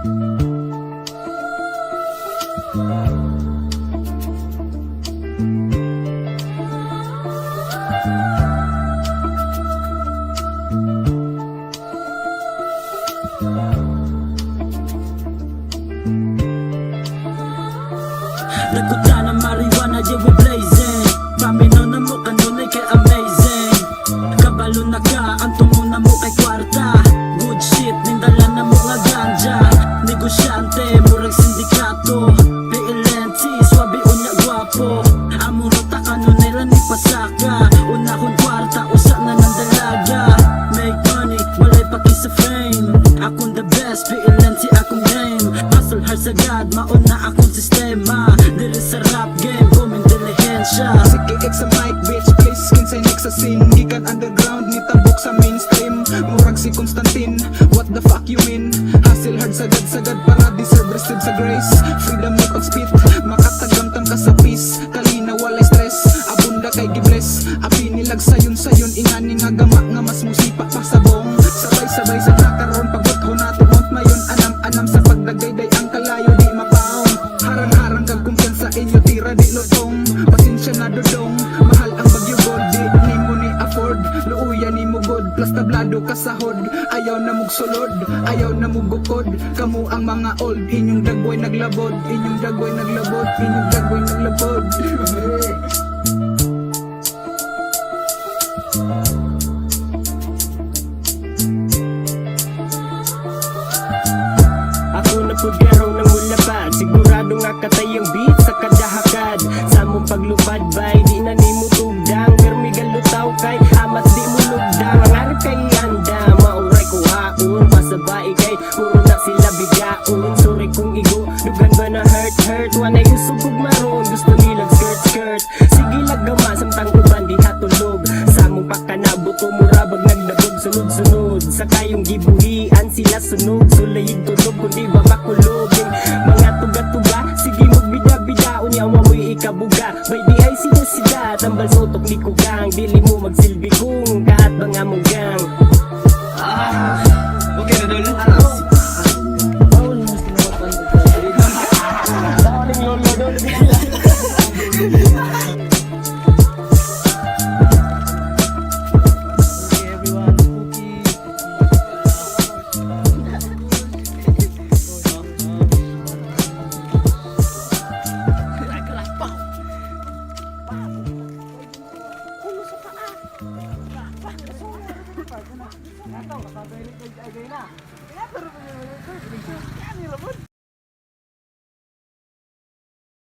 Naguta na marijuana, yeah we blazing. Paminaw na mo kanunay kay amazing. Kabalo na ka, antong mo na mo kay kwarta. Good shit, nindala na mo nga ganja. Negosyante, murag sindikato. PLNT, swabe unya guwapo. Among rota kanunay lang ni pasaka. Unahon kwarta, usa na ng dalaga. Make money, walay paki sa fame. Akong the best, PLNT akong game. Hustle hard sa God, mauna akong sistema. Dili sa rap game, kuming dilihensya. Sige sa mic bitch, please kinsay next sa scene. Gikan underground, nitabok sa mainstream. Murag si Constantine, what the fuck you mean? Hustle hard sagad para deserve receive sa grace. Freedom make on spit, makatagamtang ka sa peace. Kalina walay stress, abunda kay gibless. Abi nilag sayon ingani nga gama nga mas musipa pa sa bong. Sabay sa nakaroon pagbuthon nato mount mayon. Anam sa pagdagayday ang kalayo di mapaong. Harang kag kumpiyansa inyo tira di lutong. Pasensya na dodong, mahal ang bagyo god. Di ni mo ni afford, luuya ni mo god. Plus tablado ka sahod, ayaw na mog sulod, ayaw na mog gukod. Kamu ang mga old, inyong dagway naglabod. Inyong dagway naglabod, inyong dagway naglabod. Ako na pud garaw ng ulapad, sigurado nga katayang beat sa kadahakad. Sa mong paglupad bay, di na nimo tugdang. Pero may galutaw kay amat di mo lugdang. Ang arip kay handa, mauray ko haon. Pasabay kay puro na sila bigaon. Sorry kung igo, dugan ba na hurt. Wanay usog ug maron, gusto nilang skirt. Sige lagama, samtang uban di hatulog. Sa mong pakanabot o murabag nagdabog sunod-sunod. Sa kayong gibuhian sila sunog. Sulayig tulog kundi ba makulog. Yung mga tuga-tuga, sige magbida-bida. Unyawa mo'y ikabuga, bay di ay sida. Tambal sotok ni kugang, dili mo magsilbi kung kahat ba nga mong gang. Okay na dol.